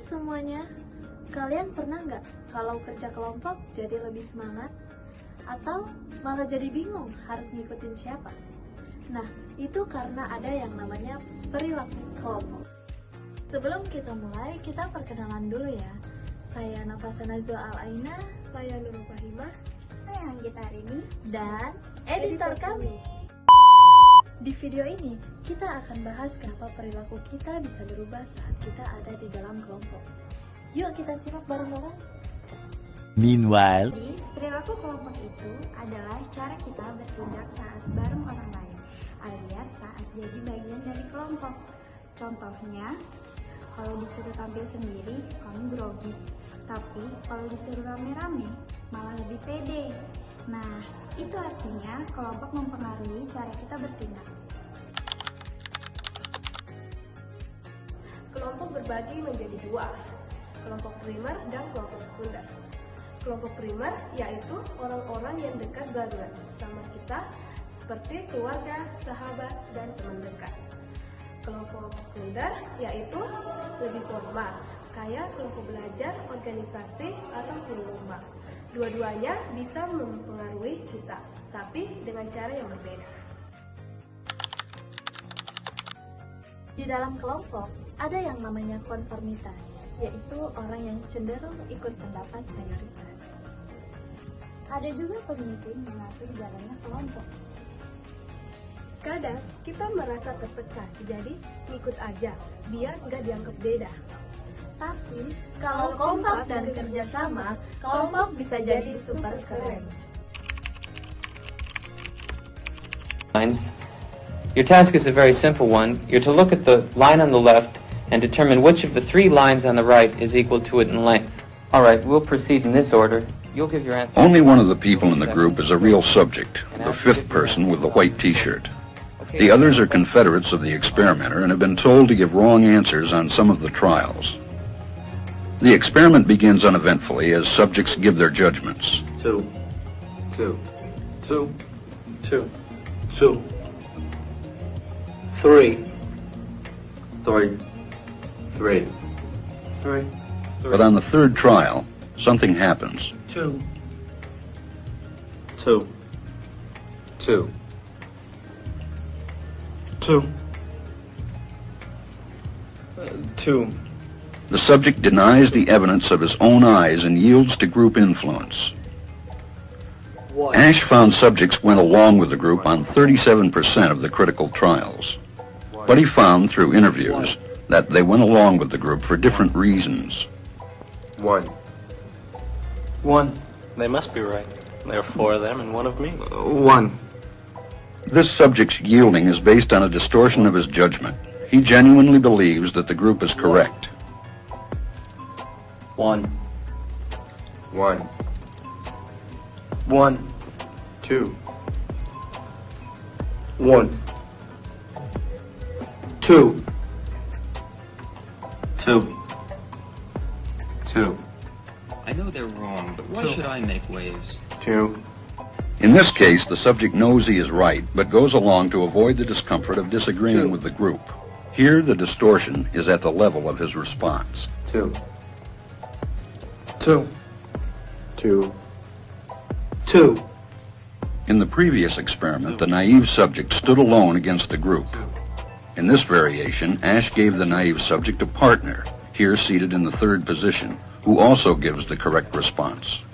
semuanya, kalian pernah nggak kalau kerja kelompok jadi lebih semangat? Atau malah jadi bingung harus ngikutin siapa? Nah, itu karena ada yang namanya perilaku kelompok. Sebelum kita mulai, kita perkenalan dulu ya. Saya Nafasa Nazwa Al-Aina, Saya Nurul Fahimah, Saya Anggita Rini, dan editor kami. Di video ini, kita akan bahas kenapa perilaku kita bisa berubah saat kita ada di dalam kelompok. Yuk kita simak bareng-bareng. Meanwhile, Jadi, perilaku kelompok itu adalah cara kita bertindak saat bareng orang lain, alias saat jadi bagian dari kelompok. Contohnya, kalau disuruh tampil sendiri, kamu grogi. Tapi kalau disuruh rame-rame, malah lebih pede. Nah, itu artinya kelompok mempengaruhi cara kita bertindak. kelompok berbagi menjadi dua, kelompok primer dan kelompok sekunder. Kelompok primer yaitu orang-orang yang dekat banget sama kita, seperti keluarga, sahabat, dan teman dekat. Kelompok sekunder yaitu lebih formal, kayak kelompok belajar, organisasi, atau tim lomba. Dua-duanya bisa mempengaruhi kita, tapi dengan cara yang berbeda. Di dalam kelompok, ada yang namanya konformitas, yaitu orang yang cenderung ikut pendapat mayoritas. Ada juga pemimpin yang mengatur jalannya kelompok. Kadang kita merasa tertekan, jadi ikut aja, biar nggak dianggap beda. Tapi, kalau kompak dan kerjasama, kelompok bisa jadi super keren. Lines. Your task is a very simple one. You're to look at the line on the left and determine which of the three lines on the right is equal to it in length. All right, we'll proceed in this order. You'll give your answer. Only one of the people in the group is a real subject, the fifth person with the white t-shirt. The others are confederates of the experimenter and have been told to give wrong answers on some of the trials. The experiment begins uneventfully as subjects give their judgments. Two. 3. But on the third trial, something happens. 2. The subject denies the evidence of his own eyes and yields to group influence. Ash found subjects went along with the group on 37% of the critical trials. But he found through interviews that they went along with the group for different reasons. 1. They must be right. There are 4 of them and 1 of me. 1. This subject's yielding is based on a distortion of his judgment. He genuinely believes that the group is correct. 1. 2. 2. I know they're wrong, but why should I make waves? 2. In this case, the subject knows he is right, but goes along to avoid the discomfort of disagreeing with the group. Here, the distortion is at the level of his response. 2. In the previous experiment, the naive subject stood alone against the group. In this variation, Ash gave the naive subject a partner, here seated in the third position, who also gives the correct response.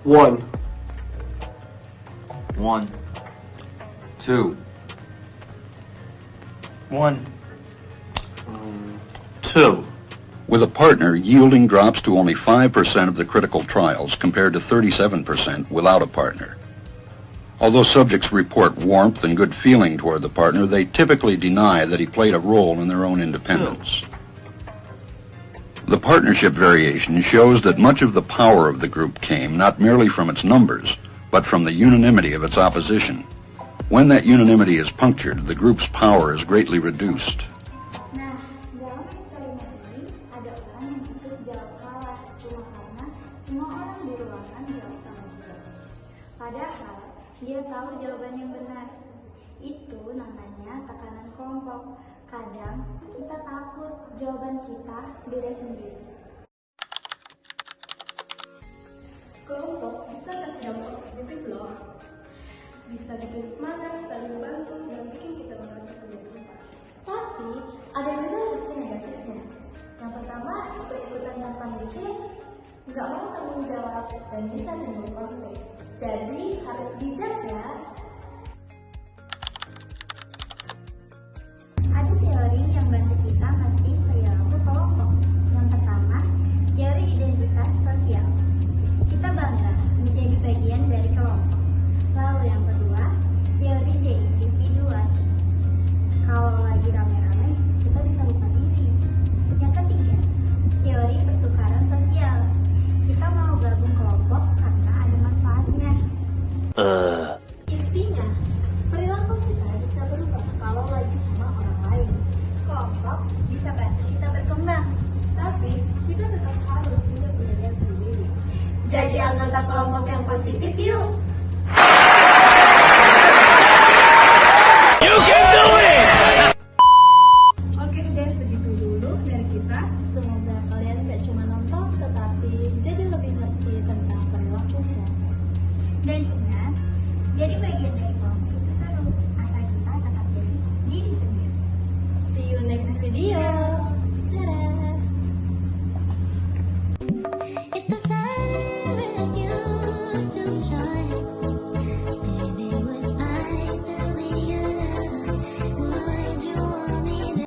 1. 2. 2. With a partner, yielding drops to only 5% of the critical trials compared to 37% without a partner. Although subjects report warmth and good feeling toward the partner, they typically deny that he played a role in their own independence. The partnership variation shows that much of the power of the group came not merely from its numbers, but from the unanimity of its opposition. When that unanimity is punctured, the group's power is greatly reduced. Nah, dalam eksperimen ini ada orang yang ikut jawab salah cuma karena semua orang di ruangan jawab salah juga. Padahal dia tahu jawaban yang benar. Itu namanya tekanan kelompok. Kadang kita takut jawaban kita beda sendiri. Kelompok bisa kasih dampak positif loh. Bisa bikin semangat, saling membantu, dan bikin kita merasa punya tempat. Tapi ada juga sisi negatifnya. Yang pertama, ikut-ikutan tanpa mikir, nggak mau tanggung jawab, dan bisa timbul konflik. Jadi harus bijak ya. Ada teori yang bantu kita ngerti perilaku kelompok. Yang pertama, teori identitas sosial. Kita bangga menjadi bagian dari kelompok. Lalu yang kedua, teori individuasi. Kalau lagi rame-rame, kita bisa lupa diri. Yang ketiga, teori pertukaran sosial. Kita mau gabung kelompok karena ada manfaatnya. Intinya, perilaku kita bisa berubah kalau lagi sama orang lain. Kelompok bisa bantu kita berkembang. Tapi kita tetap harus punya penilaian sendiri. Jadi anggota kelompok yang positif yuk.